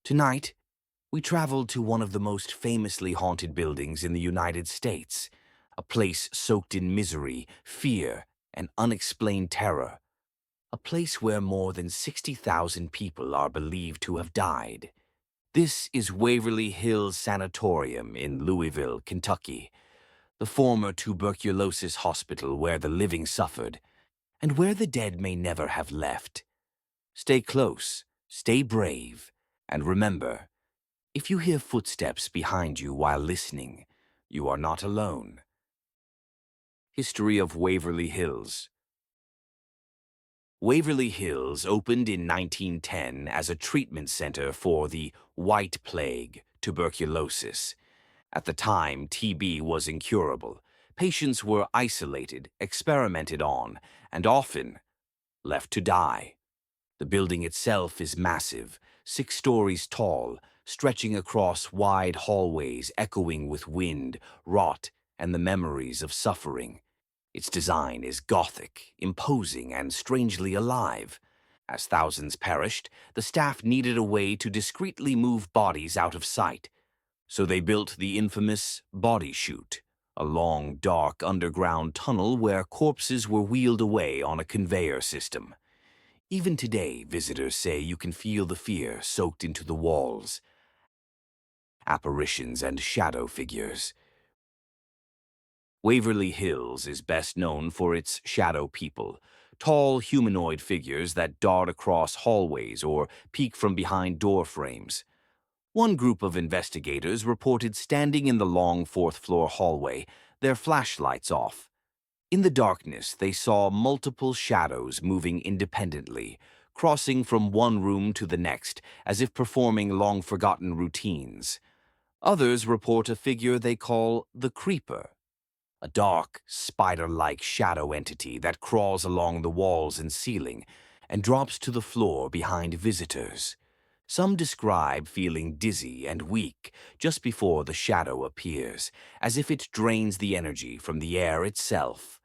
Tonight, we traveled to one of the most famously haunted buildings in the United States, a place soaked in misery, fear, and unexplained terror. A place where more than 60,000 people are believed to have died. This is Waverly Hills Sanatorium in Louisville, Kentucky, the former tuberculosis hospital where the living suffered, and where the dead may never have left. Stay close, stay brave, and remember, if you hear footsteps behind you while listening, you are not alone. History of Waverly Hills. Waverly Hills opened in 1910 as a treatment center for the White Plague, tuberculosis. At the time, TB was incurable. Patients were isolated, experimented on, and often left to die. The building itself is massive, 6 stories tall, stretching across wide hallways echoing with wind, rot, and the memories of suffering. Its design is Gothic, imposing, and strangely alive. As thousands perished, the staff needed a way to discreetly move bodies out of sight. So they built the infamous Body Chute, a long, dark underground tunnel where corpses were wheeled away on a conveyor system. Even today, visitors say you can feel the fear soaked into the walls. Apparitions and shadow figures. Waverly Hills is best known for its shadow people, tall humanoid figures that dart across hallways or peek from behind door frames. One group of investigators reported standing in the long 4th-floor hallway, their flashlights off. In the darkness, they saw multiple shadows moving independently, crossing from one room to the next, as if performing long-forgotten routines. Others report a figure they call the Creeper, a dark, spider-like shadow entity that crawls along the walls and ceiling and drops to the floor behind visitors. Some describe feeling dizzy and weak just before the shadow appears, as if it drains the energy from the air itself.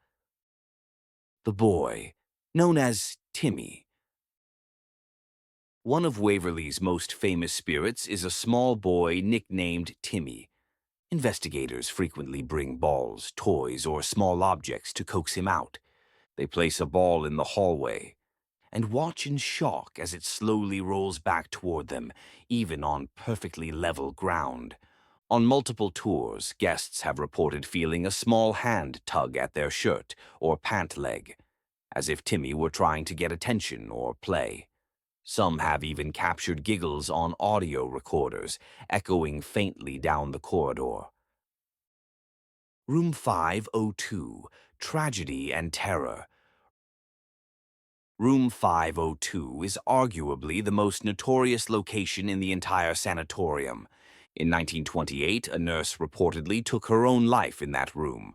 The boy, known as Timmy. One of Waverly's most famous spirits is a small boy nicknamed Timmy. Investigators frequently bring balls, toys, or small objects to coax him out. They place a ball in the hallway and watch in shock as it slowly rolls back toward them, even on perfectly level ground. On multiple tours, guests have reported feeling a small hand tug at their shirt or pant leg, as if Timmy were trying to get attention or play. Some have even captured giggles on audio recorders, echoing faintly down the corridor. Room 502, Tragedy and Terror. Room 502 is arguably the most notorious location in the entire sanatorium. In 1928, a nurse reportedly took her own life in that room.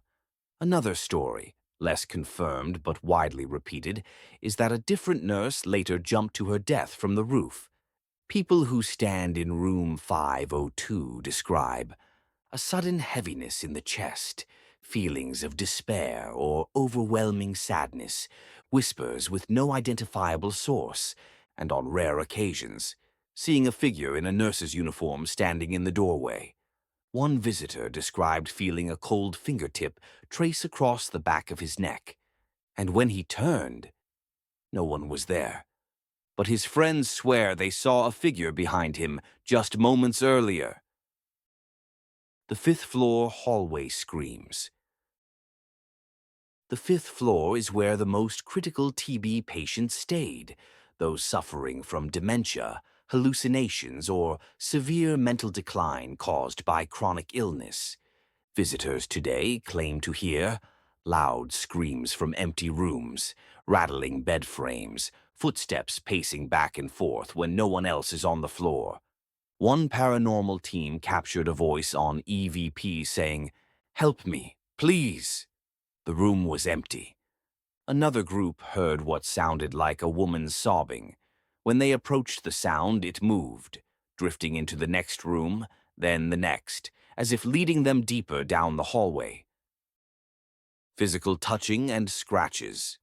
Another story, less confirmed but widely repeated, is that a different nurse later jumped to her death from the roof. People who stand in room 502 describe a sudden heaviness in the chest, feelings of despair or overwhelming sadness, whispers with no identifiable source, and on rare occasions, seeing a figure in a nurse's uniform standing in the doorway. One visitor described feeling a cold fingertip trace across the back of his neck, and when he turned, no one was there. But his friends swear they saw a figure behind him just moments earlier. The 5th-floor hallway screams. The 5th floor is where the most critical TB patients stayed, those suffering from dementia, hallucinations, or severe mental decline caused by chronic illness. Visitors today claim to hear loud screams from empty rooms, rattling bed frames, footsteps pacing back and forth when no one else is on the floor. One paranormal team captured a voice on EVP saying, "Help me, please." The room was empty. Another group heard what sounded like a woman sobbing. When they approached the sound, it moved, drifting into the next room, then the next, as if leading them deeper down the hallway. Physical touching and scratches.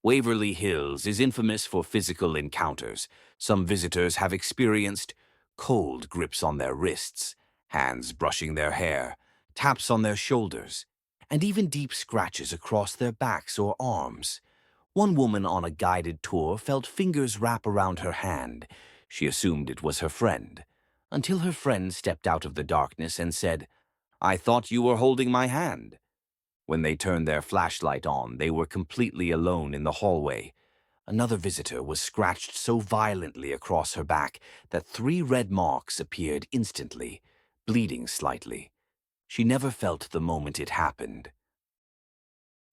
Waverly Hills is infamous for physical encounters, Some visitors have experienced cold grips on their wrists, hands brushing their hair, taps on their shoulders, and even deep scratches across their backs or arms. One woman on a guided tour felt fingers wrap around her hand. She assumed it was her friend, until her friend stepped out of the darkness and said, "I thought you were holding my hand." When they turned their flashlight on, they were completely alone in the hallway. Another visitor was scratched so violently across her back that 3 red marks appeared instantly, bleeding slightly. She never felt the moment it happened.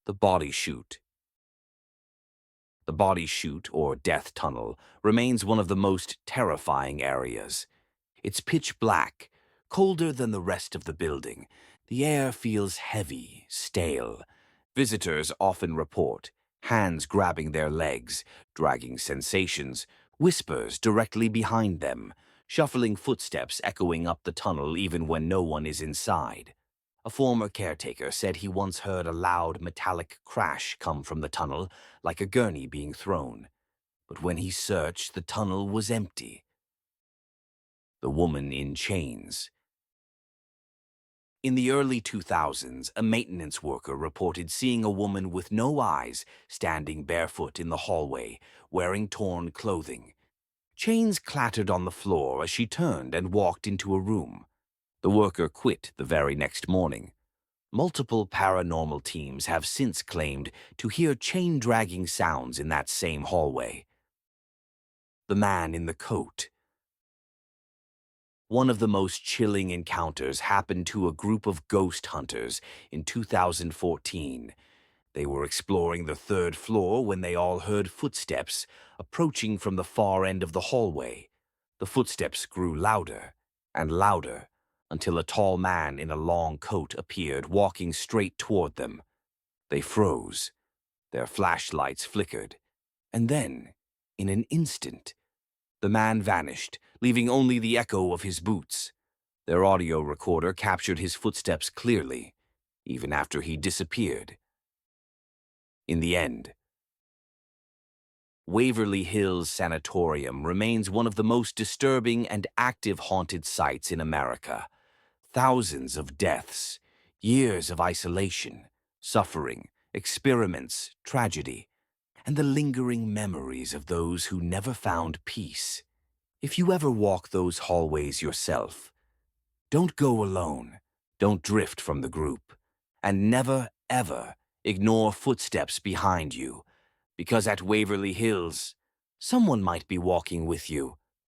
The Body Chute. The Body Chute, or death tunnel, remains one of the most terrifying areas. It's pitch black, colder than the rest of the building. The air feels heavy, stale. Visitors often report hands grabbing their legs, dragging sensations, whispers directly behind them, shuffling footsteps echoing up the tunnel even when no one is inside. A former caretaker said he once heard a loud metallic crash come from the tunnel, like a gurney being thrown. But when he searched, the tunnel was empty. The woman in chains. In the early 2000s, a maintenance worker reported seeing a woman with no eyes standing barefoot in the hallway, wearing torn clothing. Chains clattered on the floor as she turned and walked into a room. The worker quit the very next morning. Multiple paranormal teams have since claimed to hear chain-dragging sounds in that same hallway. The man in the coat. One of the most chilling encounters happened to a group of ghost hunters in 2014. They were exploring the 3rd floor when they all heard footsteps approaching from the far end of the hallway. The footsteps grew louder and louder until a tall man in a long coat appeared, walking straight toward them. They froze. Their flashlights flickered. And then, in an instant, the man vanished, leaving only the echo of his boots. Their audio recorder captured his footsteps clearly, even after he disappeared. In the end, Waverly Hills Sanatorium remains one of the most disturbing and active haunted sites in America. Thousands of deaths, years of isolation, suffering, experiments, tragedy, and the lingering memories of those who never found peace. If you ever walk those hallways yourself, don't go alone, don't drift from the group, and never, ever ignore footsteps behind you, because at Waverly Hills, someone might be walking with you,